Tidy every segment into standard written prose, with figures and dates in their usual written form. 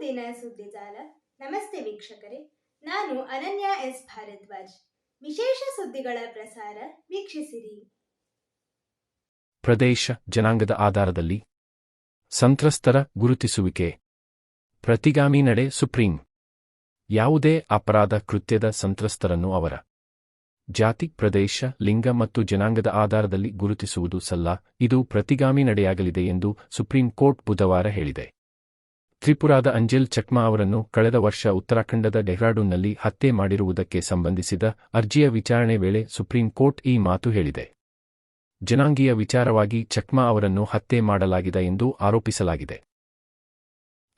ದೈನಂದಿನ ಸುದ್ದಿಜಾಲ. ನಮಸ್ತೆ ವೀಕ್ಷಕರೇ, ನಾನು ಅನನ್ಯ ಎಸ್ ಭಾರದ್ವಾಜ್. ವಿಶೇಷ ಸುದ್ದಿಗಳ ಪ್ರಸಾರ ವೀಕ್ಷಿಸಿರಿ. ಪ್ರದೇಶ ಜನಾಂಗದ ಆಧಾರದಲ್ಲಿ ಸಂತ್ರಸ್ತರ ಗುರುತಿಸುವಿಕೆ. ಪ್ರತಿಗಾಮಿ ನಡೆ ಸುಪ್ರೀಂ. ಯಾವುದೇ ಅಪರಾಧ ಕೃತ್ಯದ ಸಂತ್ರಸ್ತರನ್ನು ಅವರ ಜಾತಿ, ಪ್ರದೇಶ, ಲಿಂಗ ಮತ್ತು ಜನಾಂಗದ ಆಧಾರದಲ್ಲಿ ಗುರುತಿಸುವುದು ಸಲ್ಲ. ಇದು ಪ್ರತಿಗಾಮಿ ನಡೆಯಾಗಲಿದೆ ಎಂದು ಸುಪ್ರೀಂ ಕೋರ್ಟ್ ಬುಧವಾರ ಹೇಳಿದೆ. ತ್ರಿಪುರಾದ ಅಂಜೆಲ್ ಚಕ್ಮಾ ಅವರನ್ನು ಕಳೆದ ವರ್ಷ ಉತ್ತರಾಖಂಡದ ಡೆಹ್ರಾಡೂನ್ನಲ್ಲಿ ಹತ್ಯೆ ಮಾಡಿರುವುದಕ್ಕೆ ಸಂಬಂಧಿಸಿದ ಅರ್ಜಿಯ ವಿಚಾರಣೆ ವೇಳೆ ಸುಪ್ರೀಂ ಕೋರ್ಟ್ ಈ ಮಾತು ಹೇಳಿದೆ. ಜನಾಂಗೀಯ ವಿಚಾರವಾಗಿ ಚಕ್ಮಾ ಅವರನ್ನು ಹತ್ಯೆ ಮಾಡಲಾಗಿದೆ ಎಂದು ಆರೋಪಿಸಲಾಗಿದೆ.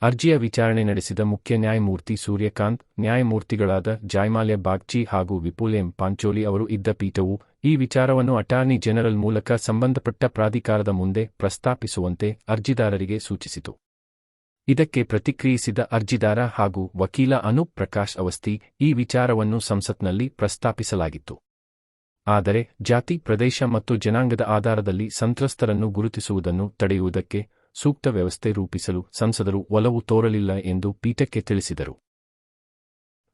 ಅರ್ಜಿಯ ವಿಚಾರಣೆ ನಡೆಸಿದ ಮುಖ್ಯ ನ್ಯಾಯಮೂರ್ತಿ ಸೂರ್ಯಕಾಂತ್, ನ್ಯಾಯಮೂರ್ತಿಗಳಾದ ಜಾಯ್ಮಾಲ್ಯ ಬಾಗ್ಚಿ ಹಾಗೂ ವಿಪುಲ್ ಎಂ ಪಾಂಚೋಲಿ ಅವರು ಇದ್ದ ಪೀಠವು ಈ ವಿಚಾರವನ್ನು ಅಟಾರ್ನಿ ಜನರಲ್ ಮೂಲಕ ಸಂಬಂಧಪಟ್ಟ ಪ್ರಾಧಿಕಾರದ ಮುಂದೆ ಪ್ರಸ್ತಾಪಿಸುವಂತೆ ಅರ್ಜಿದಾರರಿಗೆ ಸೂಚಿಸಿತು. ಇದಕ್ಕೆ ಪ್ರತಿಕ್ರಿಯಿಸಿದ ಅರ್ಜಿದಾರ ಹಾಗೂ ವಕೀಲ ಅನೂಪ್ ಪ್ರಕಾಶ್ ಅವಸ್ಥಿ, ಈ ವಿಚಾರವನ್ನು ಸಂಸತ್ನಲ್ಲಿ ಪ್ರಸ್ತಾಪಿಸಲಾಗಿತ್ತು. ಆದರೆ ಜಾತಿ, ಪ್ರದೇಶ ಮತ್ತು ಜನಾಂಗದ ಆಧಾರದಲ್ಲಿ ಸಂತ್ರಸ್ತರನ್ನು ಗುರುತಿಸುವುದನ್ನು ತಡೆಯುವುದಕ್ಕೆ ಸೂಕ್ತ ವ್ಯವಸ್ಥೆ ರೂಪಿಸಲು ಸಂಸದರು ಒಲವು ತೋರಲಿಲ್ಲ ಎಂದು ಪೀಠಕ್ಕೆ ತಿಳಿಸಿದರು.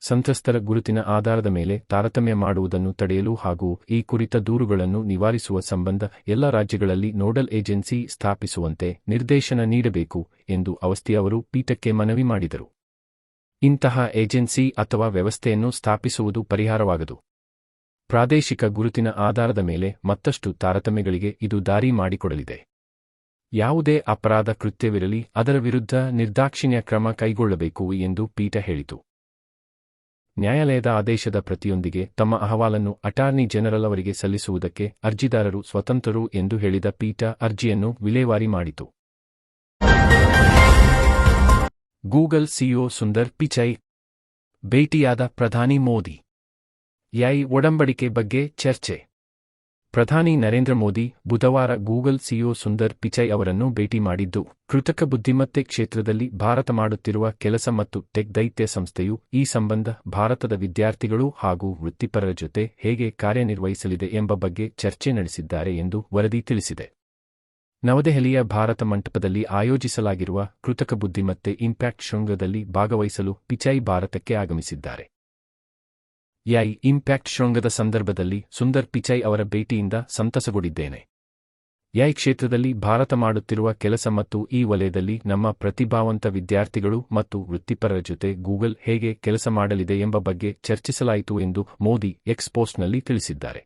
ಸಂತ್ರಸ್ತರ ಗುರುತಿನ ಆಧಾರದ ಮೇಲೆ ತಾರತಮ್ಯ ಮಾಡುವುದನ್ನು ತಡೆಯಲು ಹಾಗೂ ಈ ಕುರಿತ ದೂರುಗಳನ್ನು ನಿವಾರಿಸುವ ಸಂಬಂಧ ಎಲ್ಲ ರಾಜ್ಯಗಳಲ್ಲಿ ನೋಡಲ್ ಏಜೆನ್ಸಿ ಸ್ಥಾಪಿಸುವಂತೆ ನಿರ್ದೇಶನ ನೀಡಬೇಕು ಎಂದು ಅವಸ್ಥಿ ಅವರು ಪೀಠಕ್ಕೆ ಮನವಿ ಮಾಡಿದರು. ಇಂತಹ ಏಜೆನ್ಸಿ ಅಥವಾ ವ್ಯವಸ್ಥೆಯನ್ನು ಸ್ಥಾಪಿಸುವುದು ಪರಿಹಾರವಾಗದು. ಪ್ರಾದೇಶಿಕ ಗುರುತಿನ ಆಧಾರದ ಮೇಲೆ ಮತ್ತಷ್ಟು ತಾರತಮ್ಯಗಳಿಗೆ ಇದು ದಾರಿ ಮಾಡಿಕೊಡಲಿದೆ. ಯಾವುದೇ ಅಪರಾಧ ಕೃತ್ಯವಿರಲಿ ಅದರ ವಿರುದ್ಧ ನಿರ್ದಾಕ್ಷಿಣ್ಯ ಕ್ರಮ ಕೈಗೊಳ್ಳಬೇಕು ಎಂದು ಪೀಠ ಹೇಳಿತು. ನ್ಯಾಯಾಲಯದ ಆದೇಶದ ಪ್ರತಿಯೊಂದಿಗೆ ತಮ್ಮ ಅಹವಾಲನ್ನು ಅಟಾರ್ನಿ ಜನರಲ್ ಅವರಿಗೆ ಸಲ್ಲಿಸುವುದಕ್ಕೆ ಅರ್ಜಿದಾರರು ಸ್ವತಂತ್ರರು ಎಂದು ಹೇಳಿದ ಪೀಠ ಅರ್ಜಿಯನ್ನು ವಿಲೇವಾರಿ ಮಾಡಿತು. ಗೂಗಲ್ ಸಿಇಒ ಸುಂದರ್ ಪಿಚೈ ಭೇಟಿಯಾದ ಪ್ರಧಾನಿ ಮೋದಿ. ಎಐ ಒಡಂಬಡಿಕೆ ಬಗ್ಗೆ ಚರ್ಚೆ. ಪ್ರಧಾನಿ ನರೇಂದ್ರ ಮೋದಿ ಬುಧವಾರ ಗೂಗಲ್ ಸಿಇಒ ಸುಂದರ್ ಪಿಚೈ ಅವರನ್ನು ಭೇಟಿ ಮಾಡಿದ್ದು, ಕೃತಕ ಬುದ್ಧಿಮತ್ತೆ ಕ್ಷೇತ್ರದಲ್ಲಿ ಭಾರತ ಮಾಡುತ್ತಿರುವ ಕೆಲಸ ಮತ್ತು ಟೆಕ್ ದೈತ್ಯ ಸಂಸ್ಥೆಯು ಈ ಸಂಬಂಧ ಭಾರತದ ವಿದ್ಯಾರ್ಥಿಗಳು ಹಾಗೂ ವೃತ್ತಿಪರರ ಜೊತೆ ಹೇಗೆ ಕಾರ್ಯನಿರ್ವಹಿಸಲಿದೆ ಎಂಬ ಬಗ್ಗೆ ಚರ್ಚೆ ನಡೆಸಿದ್ದಾರೆ ಎಂದು ವರದಿ ತಿಳಿಸಿದೆ. ನವದೆಹಲಿಯ ಭಾರತ ಮಂಟಪದಲ್ಲಿ ಆಯೋಜಿಸಲಾಗಿರುವ ಕೃತಕ ಬುದ್ಧಿಮತ್ತೆ ಇಂಪ್ಯಾಕ್ಟ್ ಶೃಂಗದಲ್ಲಿ ಭಾಗವಹಿಸಲು ಪಿಚೈ ಭಾರತಕ್ಕೆ ಆಗಮಿಸಿದ್ದಾರೆ. ಎಐ ಇಂಪ್ಯಾಕ್ಟ್ ಶೃಂಗದ ಸಂದರ್ಭದಲ್ಲಿ ಸುಂದರ್ ಪಿಚೈ ಅವರ ಭೇಟಿಯಿಂದ ಸಂತಸಗೊಂಡಿದ್ದೇನೆ. ಎಐ ಕ್ಷೇತ್ರದಲ್ಲಿ ಭಾರತ ಮಾಡುತ್ತಿರುವ ಕೆಲಸ ಮತ್ತು ಈ ವಲಯದಲ್ಲಿ ನಮ್ಮ ಪ್ರತಿಭಾವಂತ ವಿದ್ಯಾರ್ಥಿಗಳು ಮತ್ತು ವೃತ್ತಿಪರರ ಜೊತೆ ಗೂಗಲ್ ಹೇಗೆ ಕೆಲಸ ಮಾಡಲಿದೆ ಎಂಬ ಬಗ್ಗೆ ಚರ್ಚಿಸಲಾಯಿತು ಎಂದು ಮೋದಿ ಎಕ್ಸ್ ಪೋಸ್ಟ್ನಲ್ಲಿ ತಿಳಿಸಿದ್ದಾರೆ.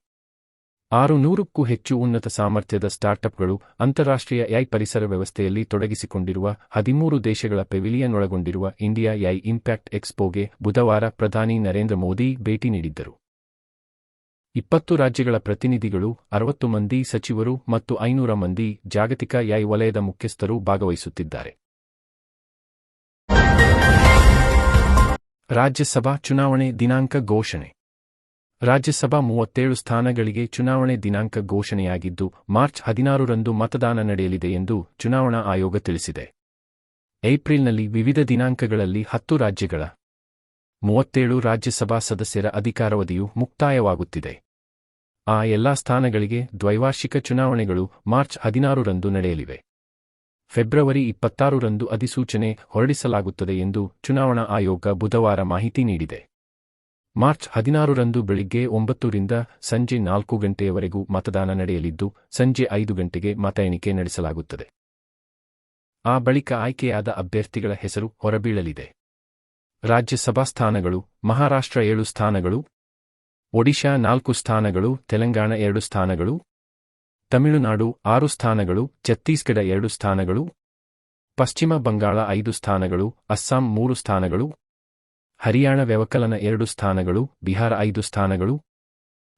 600ಕ್ಕೂ ಹೆಚ್ಚು ಉನ್ನತ ಸಾಮರ್ಥ್ಯದ ಸ್ಟಾರ್ಟ್ಅಪ್ಗಳು ಅಂತಾರಾಷ್ಟ್ರೀಯ ಎಐ ಪರಿಸರ ವ್ಯವಸ್ಥೆಯಲ್ಲಿ ತೊಡಗಿಸಿಕೊಂಡಿರುವ 13 ದೇಶಗಳ ಪೆವಿಲಿಯನ್ ಒಳಗೊಂಡಿರುವ ಇಂಡಿಯಾ ಎಐ ಇಂಪ್ಯಾಕ್ಟ್ ಎಕ್ಸ್ಪೋಗೆ ಬುಧವಾರ ಪ್ರಧಾನಿ ನರೇಂದ್ರ ಮೋದಿ ಭೇಟಿ ನೀಡಿದ್ದರು. 20 ರಾಜ್ಯಗಳ ಪ್ರತಿನಿಧಿಗಳು, 60 ಮಂದಿ ಸಚಿವರು ಮತ್ತು 500 ಮಂದಿ ಜಾಗತಿಕ ಎಐ ವಲಯದ ಮುಖ್ಯಸ್ಥರು ಭಾಗವಹಿಸುತ್ತಿದ್ದಾರೆ. ರಾಜ್ಯಸಭಾ ಚುನಾವಣೆ ದಿನಾಂಕ ಘೋಷಣೆ. ರಾಜ್ಯಸಭಾ 37 ಸ್ಥಾನಗಳಿಗೆ ಚುನಾವಣೆ ದಿನಾಂಕ ಘೋಷಣೆಯಾಗಿದ್ದು, ಮಾರ್ಚ್ 16ರಂದು ಮತದಾನ ನಡೆಯಲಿದೆ ಎಂದು ಚುನಾವಣಾ ಆಯೋಗ ತಿಳಿಸಿದೆ. ಏಪ್ರಿಲ್ನಲ್ಲಿ ವಿವಿಧ ದಿನಾಂಕಗಳಲ್ಲಿ 10 ರಾಜ್ಯಗಳ 37 ರಾಜ್ಯಸಭಾ ಸದಸ್ಯರ ಅಧಿಕಾರಾವಧಿಯು ಮುಕ್ತಾಯವಾಗುತ್ತಿದೆ. ಆ ಎಲ್ಲಾ ಸ್ಥಾನಗಳಿಗೆ ದ್ವೈವಾರ್ಷಿಕ ಚುನಾವಣೆಗಳು ಮಾರ್ಚ್ 16ರಂದು ನಡೆಯಲಿವೆ. ಫೆಬ್ರವರಿ 26ರಂದು ಅಧಿಸೂಚನೆ ಹೊರಡಿಸಲಾಗುತ್ತದೆ ಎಂದು ಚುನಾವಣಾ ಆಯೋಗ ಬುಧವಾರ ಮಾಹಿತಿ ನೀಡಿದೆ. ಮಾರ್ಚ್ 16ರಂದು ಬೆಳಿಗ್ಗೆ 9 ರಿಂದ ಸಂಜೆ 4 ಗಂಟೆಯವರೆಗೂ ಮತದಾನ ನಡೆಯಲಿದ್ದು, ಸಂಜೆ 5 ಗಂಟೆಗೆ ಮತ ಎಣಿಕೆ ನಡೆಸಲಾಗುತ್ತದೆ. ಆ ಬಳಿಕ ಆಯ್ಕೆಯಾದ ಅಭ್ಯರ್ಥಿಗಳ ಹೆಸರು ಹೊರಬೀಳಲಿದೆ. ರಾಜ್ಯಸಭಾ ಸ್ಥಾನಗಳು: ಮಹಾರಾಷ್ಟ್ರ 7 ಸ್ಥಾನಗಳು, ಒಡಿಶಾ 4 ಸ್ಥಾನಗಳು, ತೆಲಂಗಾಣ 2 ಸ್ಥಾನಗಳು, ತಮಿಳುನಾಡು 6 ಸ್ಥಾನಗಳು, ಛತ್ತೀಸ್ಗಢ 2 ಸ್ಥಾನಗಳು, ಪಶ್ಚಿಮ ಬಂಗಾಳ 5 ಸ್ಥಾನಗಳು, ಅಸ್ಸಾಂ 3 ಸ್ಥಾನಗಳು, ಹರಿಯಾಣ ವ್ಯವಕಲನ 2 ಸ್ಥಾನಗಳು, ಬಿಹಾರ 5 ಸ್ಥಾನಗಳು,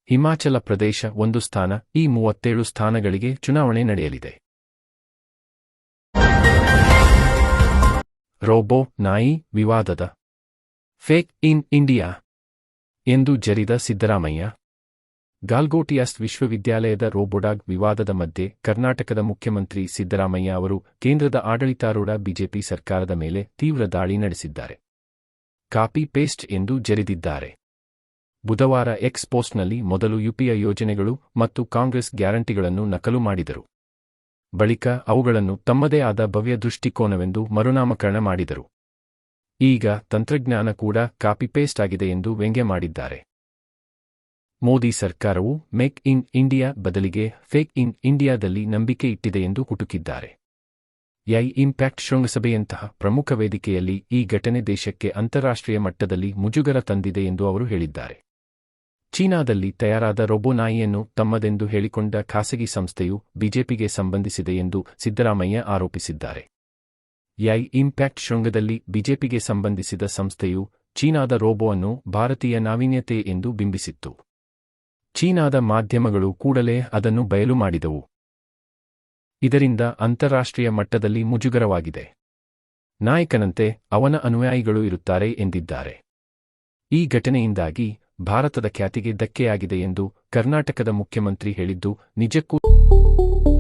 ಹಿಮಾಚಲ ಪ್ರದೇಶ 1 ಸ್ಥಾನ. ಈ 37 ಸ್ಥಾನಗಳಿಗೆ ಚುನಾವಣೆ ನಡೆಯಲಿದೆ. ರೋಬೋ ನಾಯಿ ವಿವಾದದ ಫೇಕ್ ಇನ್ ಇಂಡಿಯಾ ಎಂದು ಜರಿದ ಸಿದ್ದರಾಮಯ್ಯ. ಗಾಲ್ಗೋಟಿಯಾಸ್ ವಿಶ್ವವಿದ್ಯಾಲಯದ ರೋಬೋಡಾಗ್ ವಿವಾದದ ಮಧ್ಯೆ ಕರ್ನಾಟಕದ ಮುಖ್ಯಮಂತ್ರಿ ಸಿದ್ದರಾಮಯ್ಯ ಅವರು ಕೇಂದ್ರದ ಆಡಳಿತಾರೂಢ ಬಿಜೆಪಿ ಸರ್ಕಾರದ ಮೇಲೆ ತೀವ್ರ ದಾಳಿ ನಡೆಸಿದ್ದಾರೆ. ಕಾಪಿ ಪೇಸ್ಟ್ ಎಂದು ಜರಿದಿದ್ದಾರೆ. ಬುಧವಾರ ಎಕ್ಸ್ ಪೋಸ್ಟ್ನಲ್ಲಿ ಮೊದಲು ಯುಪಿಎ ಯೋಜನೆಗಳು ಮತ್ತು ಕಾಂಗ್ರೆಸ್ ಗ್ಯಾರಂಟಿಗಳನ್ನು ನಕಲು ಮಾಡಿದರು. ಬಳಿಕ ಅವುಗಳನ್ನು ತಮ್ಮದೇ ಆದ ಭವ್ಯ ದೃಷ್ಟಿಕೋನವೆಂದು ಮರುನಾಮಕರಣ ಮಾಡಿದರು. ಈಗ ತಂತ್ರಜ್ಞಾನ ಕೂಡ ಕಾಪಿಪೇಸ್ಟ್ ಆಗಿದೆ ಎಂದು ವ್ಯಂಗ್ಯ ಮಾಡಿದ್ದಾರೆ. ಮೋದಿ ಸರ್ಕಾರವು ಮೇಕ್ ಇನ್ ಇಂಡಿಯಾ ಬದಲಿಗೆ ಫೇಕ್ ಇನ್ ಇಂಡಿಯಾದಲ್ಲಿ ನಂಬಿಕೆ ಇಟ್ಟಿದೆ ಎಂದು ಕುಟುಕಿದ್ದಾರೆ. ಇಂಪ್ಯಾಕ್ಟ್ ಶೃಂಗಸಭೆಯಂತಹ ಪ್ರಮುಖ ವೇದಿಕೆಯಲ್ಲಿ ಈ ಘಟನೆ ದೇಶಕ್ಕೆ ಅಂತಾರಾಷ್ಟ್ರೀಯ ಮಟ್ಟದಲ್ಲಿ ಮುಜುಗರ ತಂದಿದೆ ಎಂದು ಅವರು ಹೇಳಿದ್ದಾರೆ. ಚೀನಾದಲ್ಲಿ ತಯಾರಾದ ರೋಬೋನಾಯಿಯನ್ನು ತಮ್ಮದೆಂದು ಹೇಳಿಕೊಂಡ ಖಾಸಗಿ ಸಂಸ್ಥೆಯು ಬಿಜೆಪಿಗೆ ಸಂಬಂಧಿಸಿದೆ ಎಂದು ಸಿದ್ದರಾಮಯ್ಯ ಆರೋಪಿಸಿದ್ದಾರೆ. ಇಂಪ್ಯಾಕ್ಟ್ ಶೃಂಗದಲ್ಲಿ ಬಿಜೆಪಿಗೆ ಸಂಬಂಧಿಸಿದ ಸಂಸ್ಥೆಯು ಚೀನಾದ ರೋಬೋವನ್ನು ಭಾರತೀಯ ನಾವೀನ್ಯತೆ ಎಂದು ಬಿಂಬಿಸಿತ್ತು. ಚೀನಾದ ಮಾಧ್ಯಮಗಳು ಕೂಡಲೇ ಅದನ್ನು ಬಯಲು ಮಾಡಿದವು. ಇದರಿಂದ ಅಂತಾರಾಷ್ಟ್ರೀಯ ಮಟ್ಟದಲ್ಲಿ ಮುಜುಗರವಾಗಿದೆ. ನಾಯಕನಂತೆ ಅವನ ಅನುಯಾಯಿಗಳು ಇರುತ್ತಾರೆ ಎಂದಿದ್ದಾರೆ. ಈ ಘಟನೆಯಿಂದಾಗಿ ಭಾರತದ ಖ್ಯಾತಿಗೆ ಧಕ್ಕೆಯಾಗಿದೆ ಎಂದು ಕರ್ನಾಟಕದ ಮುಖ್ಯಮಂತ್ರಿ ಹೇಳಿದ್ದು ನಿಜಕ್ಕೂ